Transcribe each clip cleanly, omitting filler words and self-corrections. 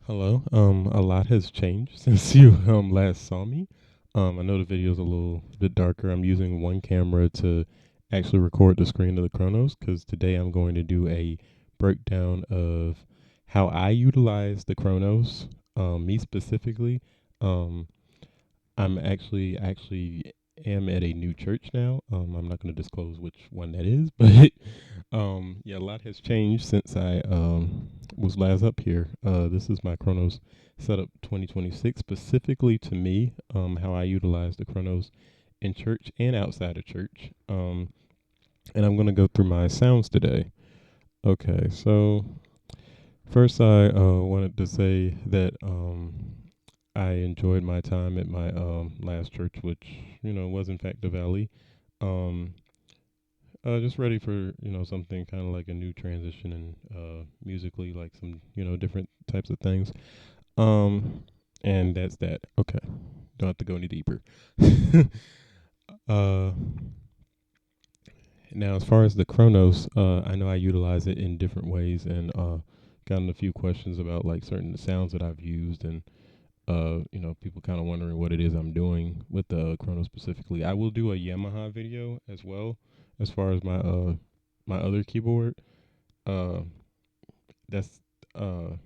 Hello. A lot has changed since you last saw me. I know the video's a little bit darker. I'm using one camera to actually record the screen of the Kronos because today I'm going to do a breakdown of how I utilize the Kronos. Me specifically. Um, I'm actually am at a new church now. I'm not going to disclose which one that is, but yeah, a lot has changed since I was last up here. This is my Kronos Setup 2026, specifically to me. How I utilize the Kronos in church and outside of church. And I'm going to go through my sounds today. Okay, so first I wanted to say that I enjoyed my time at my last church, which was in fact the Valley. Um, just ready for something kind of like a new transition and musically, like some different types of things. Um, and that's that. Okay, don't have to go any deeper. uh, Now as far as the Chronos, I know I utilize it in different ways, and gotten a few questions about like certain sounds that I've used and people kind of wondering what it is I'm doing with the Chrono specifically. I will do a Yamaha video as well as far as my other keyboard. Uh, that's uh,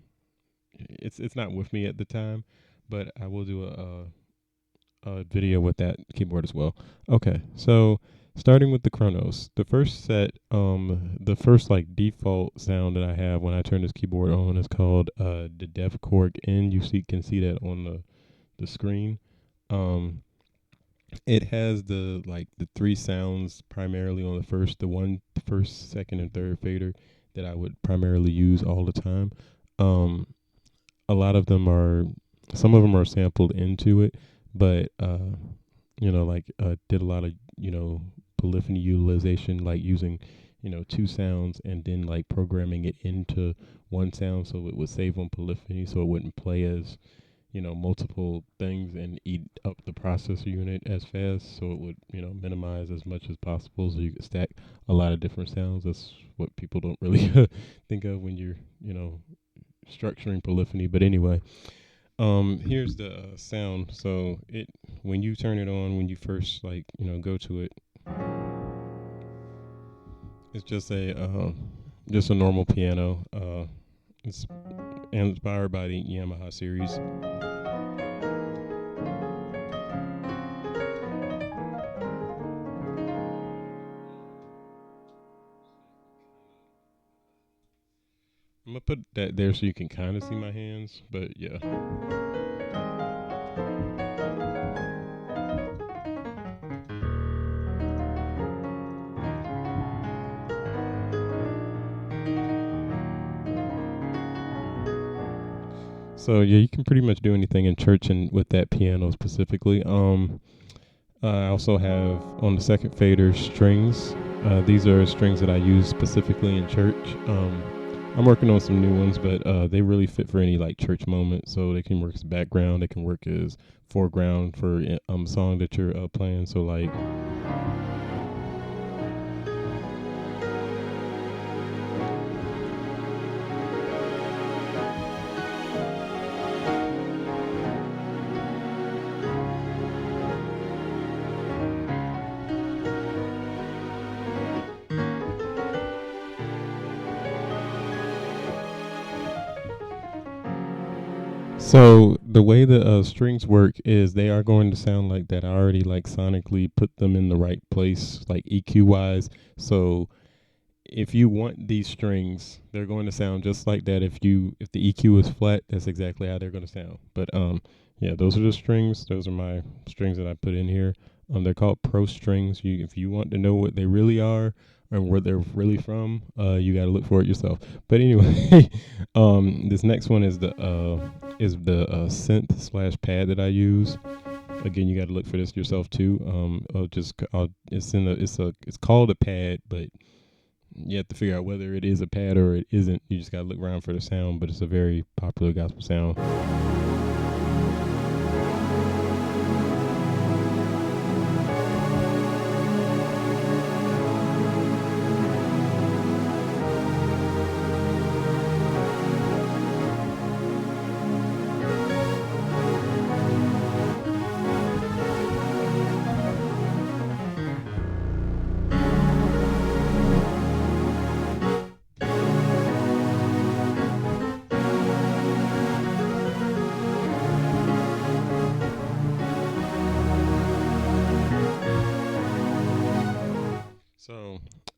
it's not with me at the time, but I will do a video with that keyboard as well. Okay, so starting with the Chronos, the first set, the first like default sound that I have when I turn this keyboard on is called the Dev Cork N. Can see that on the screen. Um, it has the three sounds primarily on the first, second, and third fader that I would primarily use all the time. Um, a lot of them are, some of them are sampled into it, but did a lot of polyphony utilization, like using two sounds and then like programming it into one sound so it would save on polyphony so it wouldn't play as multiple things and eat up the processor unit as fast, so it would minimize as much as possible so you could stack a lot of different sounds. That's what people don't really think of when you're structuring polyphony. But anyway, here's the sound. So it when you turn it on, when you first go to it, it's just a normal piano. It's inspired by the Yamaha series. I'm gonna put that there so you can kind of see my hands, but yeah. So yeah, you can pretty much do anything in church and with that piano specifically. I also have on the second fader strings. These are strings that I use specifically in church. I'm working on some new ones, but they really fit for any like church moment. So they can work as background. They can work as foreground for song that you're playing. So like So the way the strings work is they are going to sound like that. I already like sonically put them in the right place, like EQ wise. So if you want these strings, they're going to sound just like that. If the EQ is flat, that's exactly how they're going to sound. But yeah, those are the strings. Those are my strings that I put in here. They're called pro strings. If you want to know what they really are and where they're really from, you got to look for it yourself. But anyway, this next one is the synth slash pad that I use. Again, you got to look for this yourself too. It's called a pad, but you have to figure out whether it is a pad or it isn't. You just gotta look around for the sound, but it's a very popular gospel sound.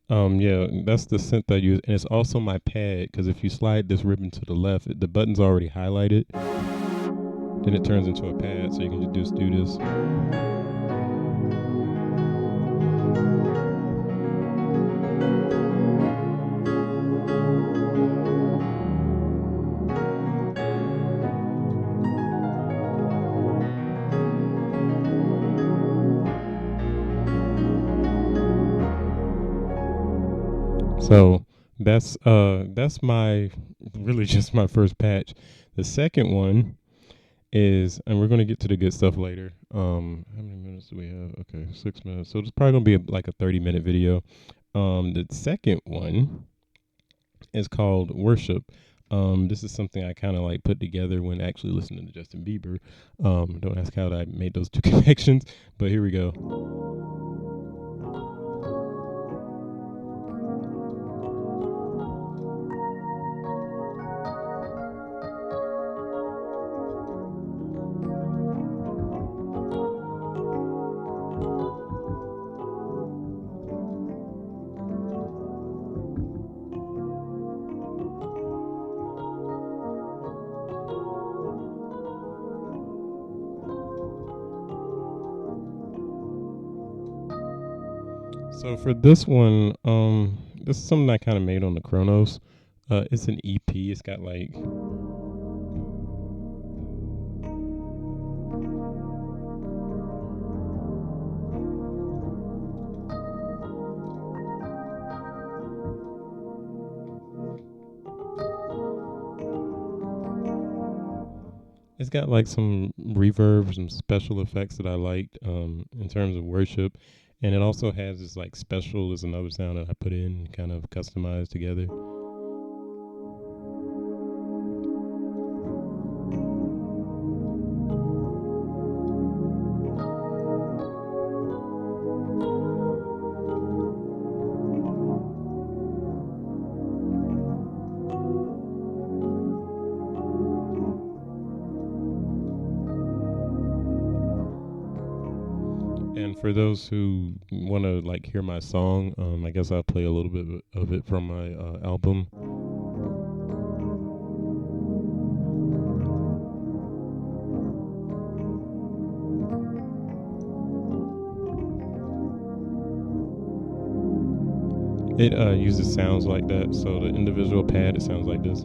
Yeah, that's the synth I use, and it's also my pad. Because if you slide this ribbon to the left, the button's already highlighted. Then it turns into a pad, so you can just do this. So that's my really just my first patch. The second one is, and we're gonna get to the good stuff later. How many minutes do we have? Okay, 6 minutes. So it's probably gonna be like a 30-minute video. The second one is called Worship. This is something I kind of like put together when actually listening to Justin Bieber. Don't ask how I made those two connections, but here we go. So for this one, this is something I kind of made on the Kronos. It's an EP. It's got like some reverb, some special effects that I liked in terms of worship, and it also has this like special is another sound that I put in, kind of customized together. And for those who want to like hear my song, I guess I'll play a little bit of it from my album. It uses sounds like that, so the individual pad it sounds like this.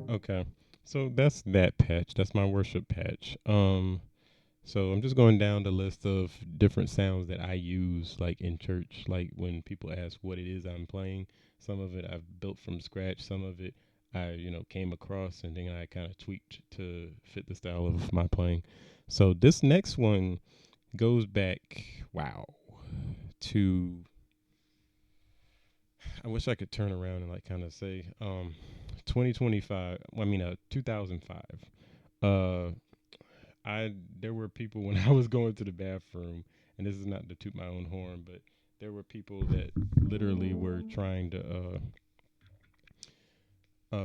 Okay, so that's that patch. That's my worship patch. So I'm just going down the list of different sounds that I use, like in church, like when people ask what it is I'm playing. Some of it I've built from scratch. Some of it I, came across, and then I kind of tweaked to fit the style of my playing. So this next one goes back, wow, to I wish I could turn around and like kind of say 2025. I mean 2005. Uh I there were people when I was going to the bathroom, and this is not to toot my own horn, but there were people that literally were trying to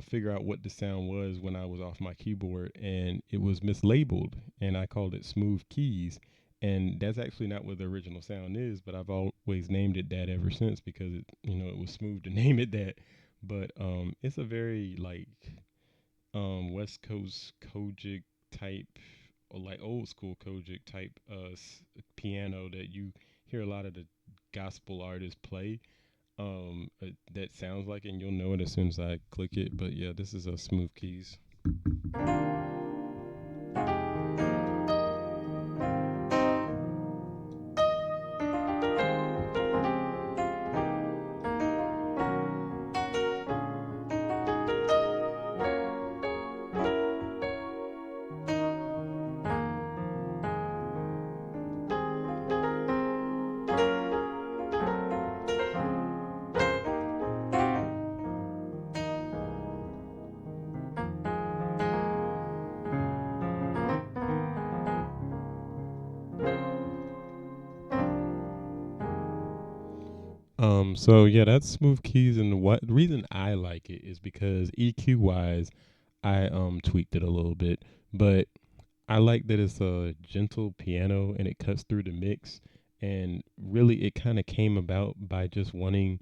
figure out what the sound was when I was off my keyboard, and it was mislabeled, and I called it smooth keys. And that's actually not what the original sound is, but I've always named it that ever since because it was smooth to name it that. But it's a very like West Coast Kojic type, or like old school Kojic type piano that you hear a lot of the gospel artists play. That sounds like it, and you'll know it as soon as I click it. But yeah, this is a smooth keys. So yeah, that's smooth keys, and what the reason I like it is because EQ wise, I tweaked it a little bit, but I like that it's a gentle piano and it cuts through the mix. And really, it kind of came about by just wanting,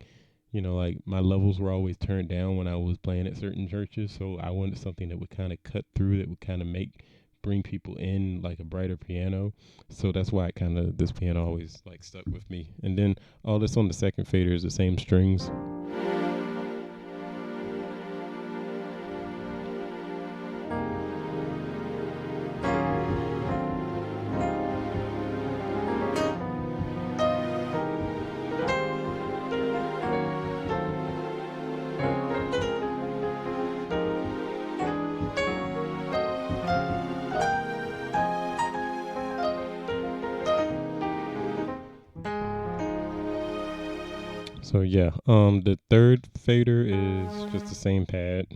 like my levels were always turned down when I was playing at certain churches. So I wanted something that would kind of cut through, that would kind of bring people in like a brighter piano. So that's why this piano always like stuck with me. And then all this on the second fader is the same strings. So yeah, the third fader is just the same pad.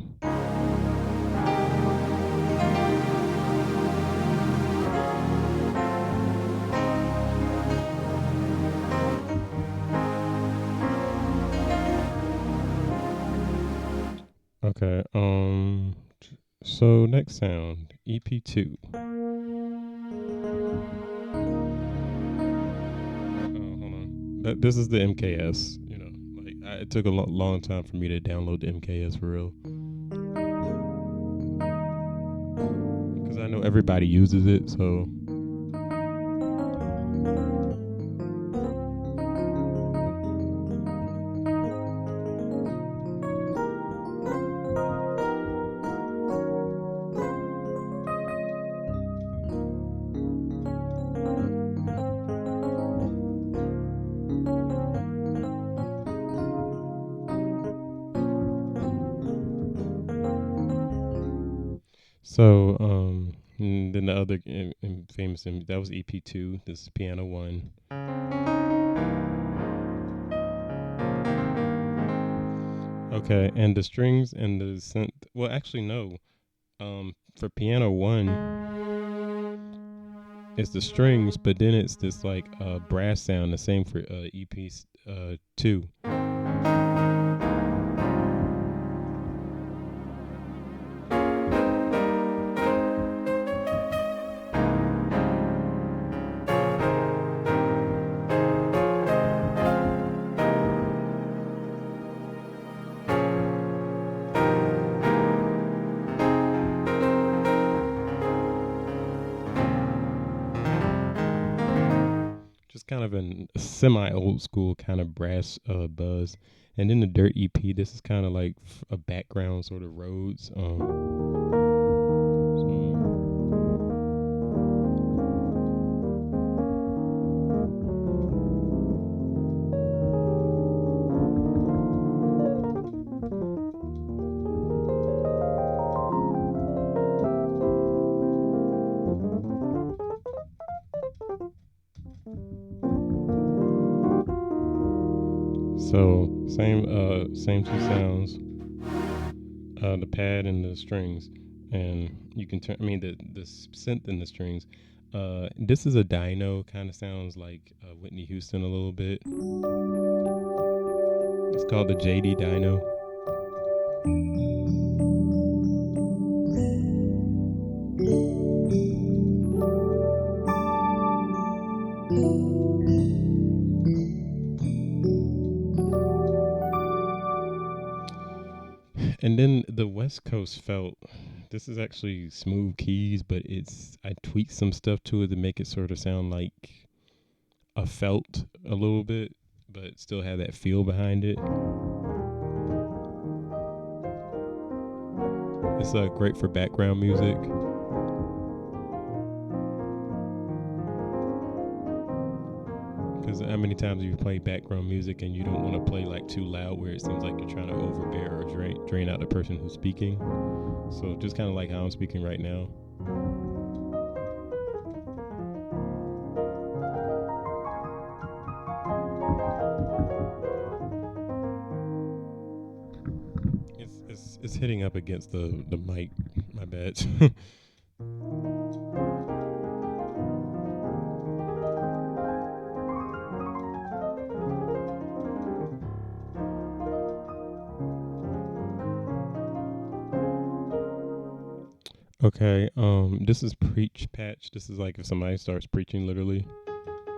Okay. So next sound, EP2. Oh, hold on. This is the MKS. It took a long time for me to download the MKS for real, because I know everybody uses it. So then the other famous that was EP2. This is piano one. Okay, and the strings and the synth. Well, actually, no. For piano one, it's the strings, but then it's this like brass sound. The same for EP two. Just kind of a semi old school kind of brass buzz. And then the Dirt EP, this is kind of like a background sort of Rhodes. Same two sounds, the pad and the strings, and you can turn. I mean the synth and the strings. This is a dyno, kind of sounds like Whitney Houston a little bit. It's called the JD Dyno. And then the West Coast felt. This is actually smooth keys, but I tweaked some stuff to it to make it sort of sound like a felt a little bit, but still have that feel behind it. It's great for background music. Because how many times have you played background music and you don't want to play like too loud, where it seems like you're trying to overbear or drain out the person who's speaking? So just kind of like how I'm speaking right now. It's hitting up against the mic. My bad. Okay, this is preach patch. This is like if somebody starts preaching literally.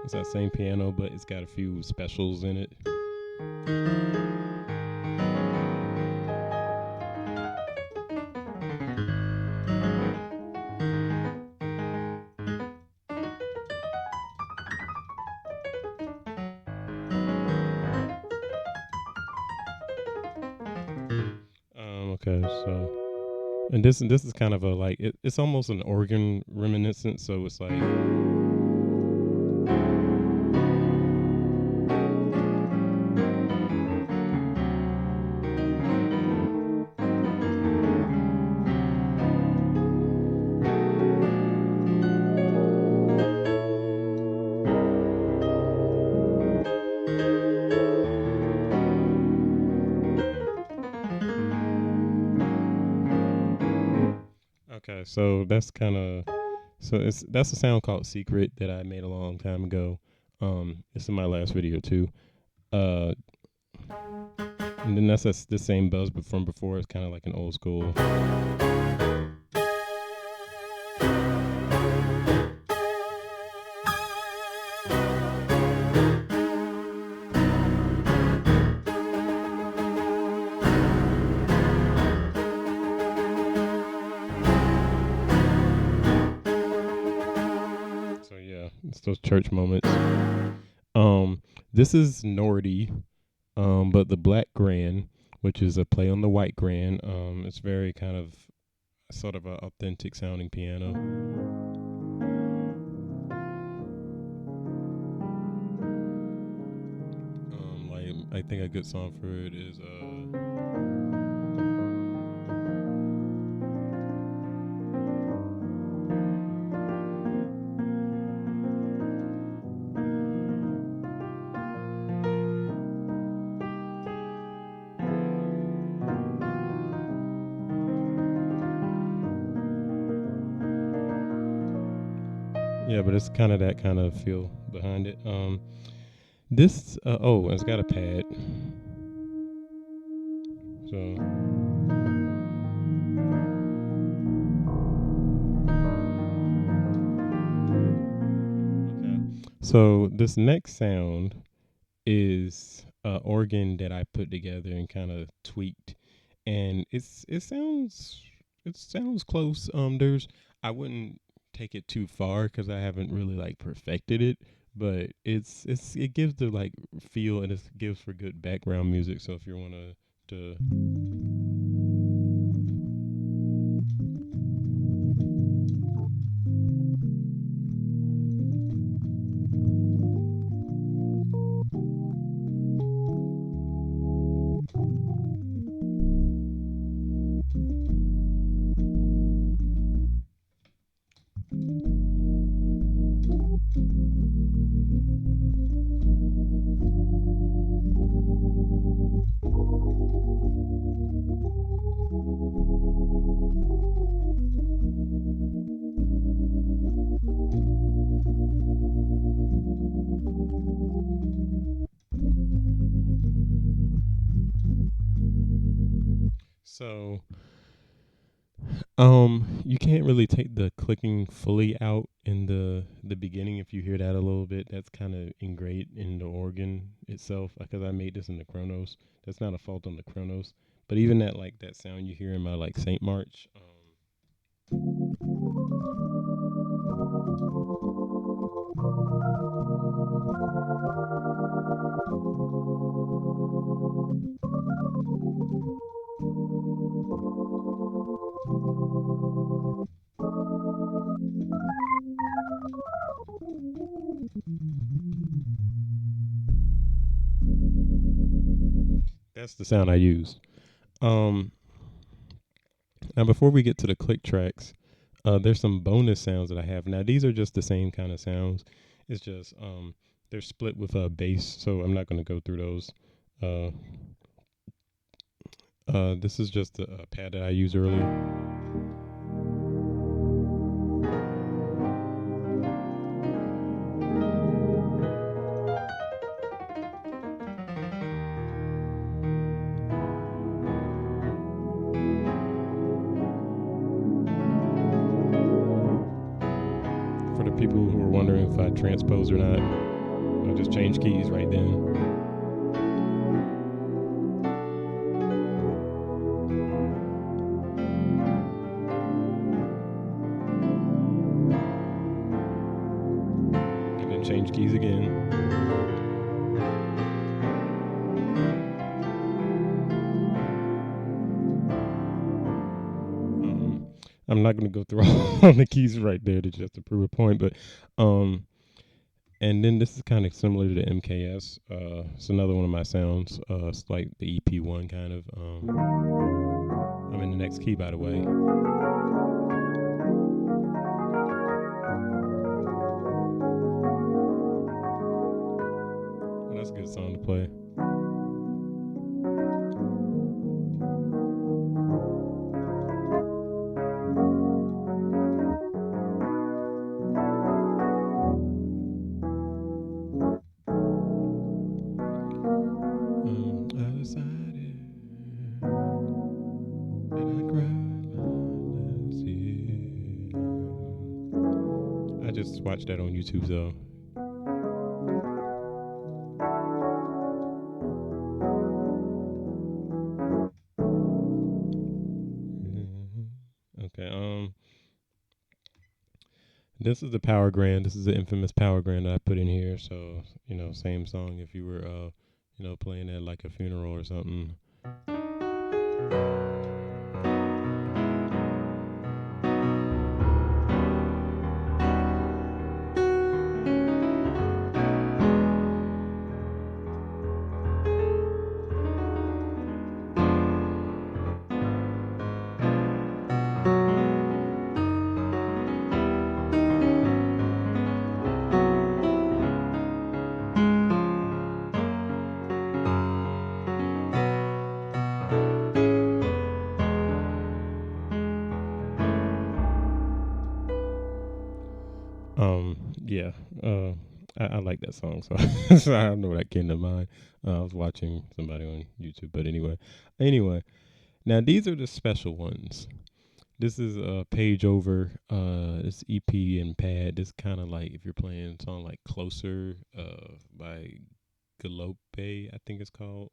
It's that same piano, but it's got a few specials in it. Okay, so and this is kind of a like it's almost an organ reminiscent. So it's like okay, so that's kind of so it's that's a sound called Secret that I made a long time ago. It's in my last video too. Uh, and then that's the same buzz but from before. It's kind of like an old school. So yeah, it's those church moments. This is Nordy, but the Black Grand, which is a play on the White Grand. It's very kind of sort of a authentic sounding piano. Like I think a good song for it is yeah, but it's kind of that kind of feel behind it. This oh, it's got a pad. So okay, so this next sound is a organ that I put together and kind of tweaked, and it sounds close. There's I wouldn't take it too far because I haven't really like perfected it, but it gives the like feel and it gives for good background music. So if you want to so you can't really take the clicking fully out in the beginning. If you hear that a little bit, that's kind of ingrained in the organ itself. Because I made this in the Kronos. That's not a fault on the Kronos, but even that like that sound you hear in my like Saint March. That's the sound I used. Um, Now before we get to the click tracks, there's some bonus sounds that I have. Now these are just the same kind of sounds. It's just they're split with a bass, so I'm not going to go through those. Uh, this is just a pad that I used earlier. transpose or not. I'll just change keys right then. And then change keys again. I'm not going to go through all the keys right there to just to prove a point, but and then this is kind of similar to the MKS. It's another one of my sounds. It's like the EP1 kind of. I'm in the next key, by the way. Well, that's a good song to play. I decided that I cried last year. I just watched that on YouTube though. Okay. This is the Power Grand. This is the infamous Power Grand that I put in here. So same song if you were playing at like a funeral or something. Yeah. I like that song, so, so I don't know what that came to mind. I was watching somebody on YouTube, but anyway. Now these are the special ones. This is a page over. This EP and pad. This kind of like if you're playing a song like "Closer" by Galope, I think it's called.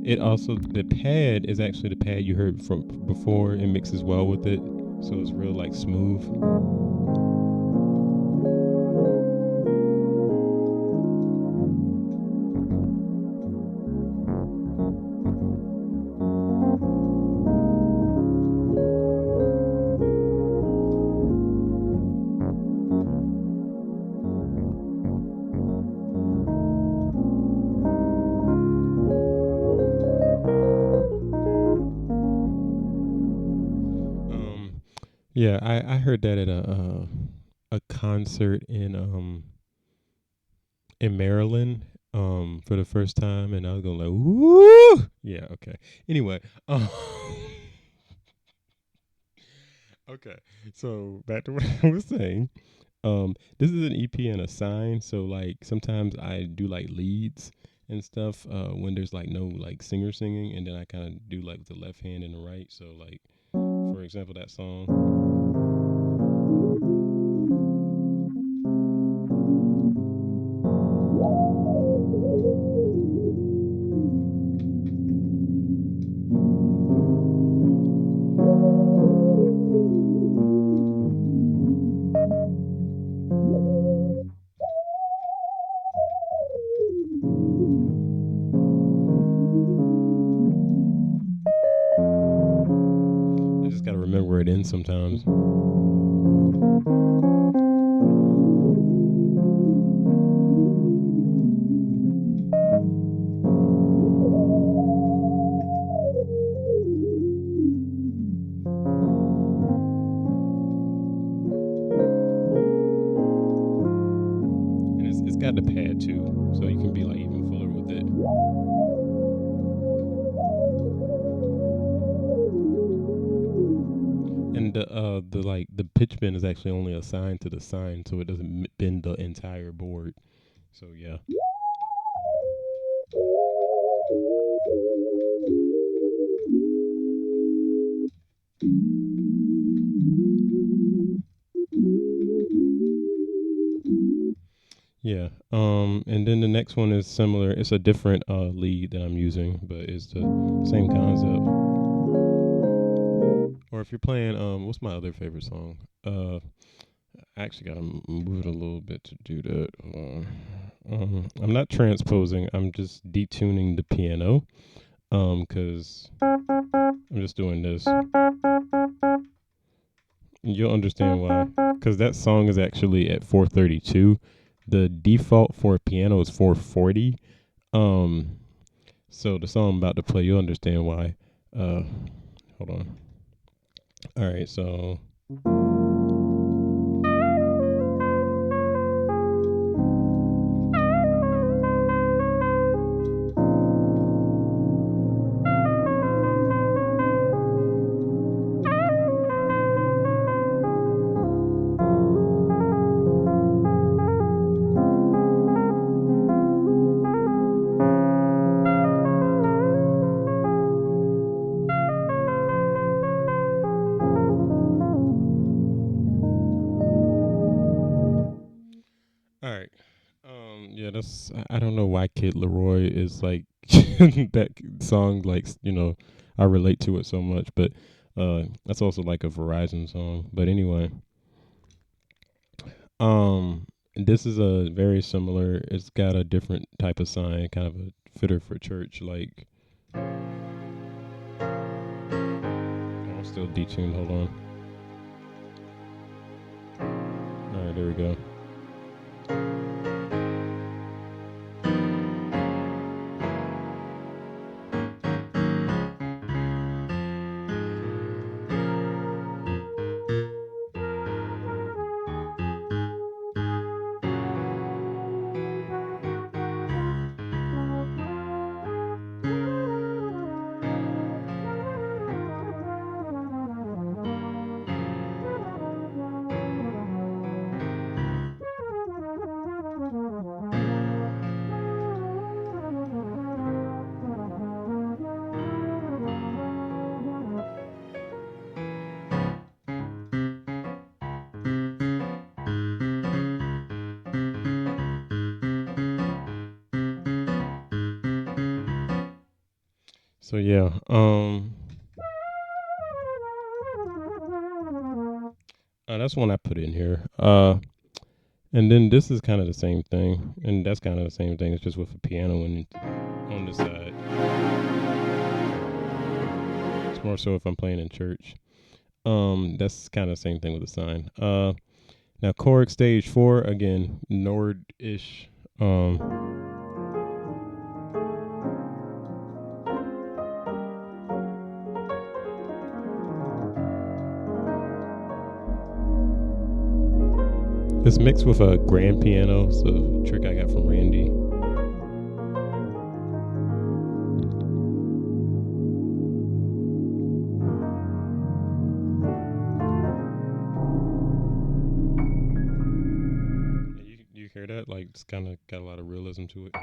It also the pad is actually the pad you heard from before. It mixes well with it, so it's real like smooth. Yeah, I heard that at a concert in Maryland for the first time, and I was going like, woo! Yeah, okay. Anyway, okay. So back to what I was saying. This is an EP and a sign, so like sometimes I do like leads and stuff when there's like no like singer singing, and then I kind of do like the left hand and the right. So like, for example, that song. I just gotta remember where it ends sometimes. And it's got the pad too, so you can be like even fuller with it. and the pitch bend is actually only assigned to the sign, so it doesn't bend the entire board. So yeah. Yeah. And then the next one is similar. It's a different lead that I'm using, but it's the same concept. Or if you're playing, what's my other favorite song? I actually gotta move it a little bit to do that. Hold on. I'm not transposing. I'm just detuning the piano. Cause I'm just doing this. You'll understand why. Cause that song is actually at 432. The default for a piano is 440. Um, so the song I'm about to play, you'll understand why. Hold on. All right, so all right. Yeah, that's I don't know why Kid Leroy is like that song. Like I relate to it so much, but that's also like a Verizon song. But anyway, this is a very similar. It's got a different type of sign, kind of a fitter for church. Like I'm still detuned. Hold on. All right, there we go. So yeah, that's one I put in here. And then this is kind of the same thing, and that's kind of the same thing. It's just with a piano on the side. It's more so if I'm playing in church. That's kind of the same thing with the sign. Now chord stage 4 again, Nord-ish. It's mixed with a grand piano, so a trick I got from Randy. You hear that? Like it's kind of got a lot of realism to it.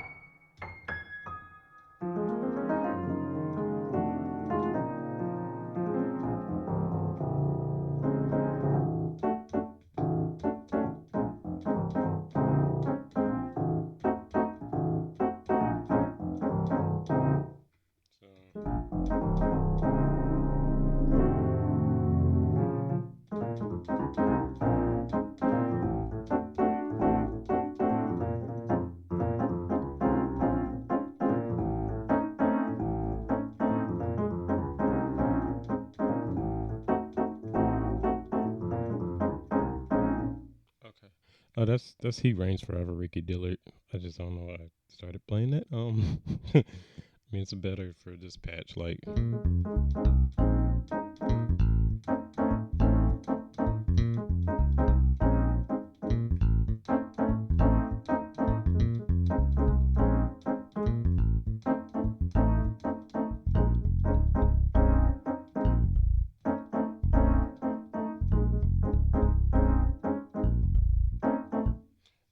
Okay. Oh, that's He Reigns Forever, Ricky Dillard. I just don't know why I started playing that. I mean, it's better for this patch. Like,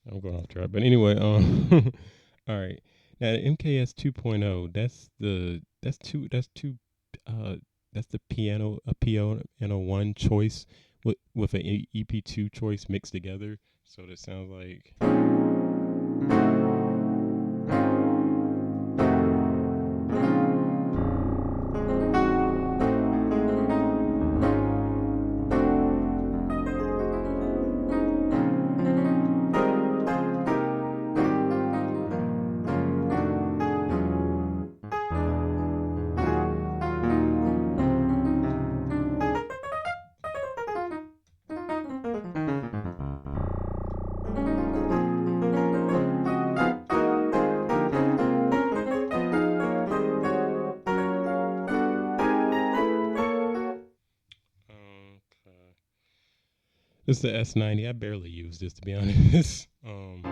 I'm going off track. But anyway, all right. Now the MKS 2.0, uh that's the piano one choice with an EP2 choice mixed together. So that sounds like okay. This is the S90. I barely use this to be honest. Oh, my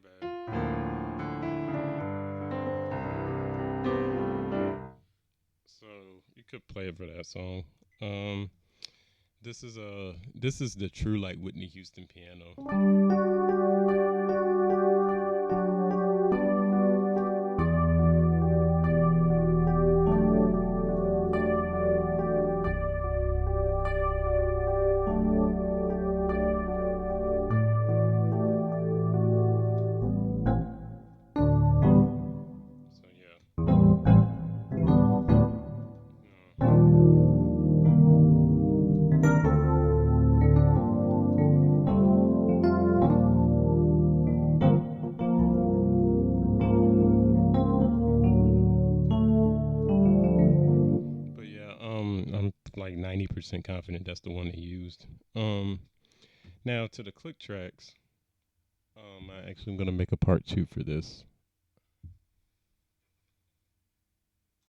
bad. So you could play it for that song. Um, this is the true like Whitney Houston piano. So yeah, no. But yeah, I'm like 90% confident that's the one they used. Now to the click tracks, I actually am gonna make a part two for this.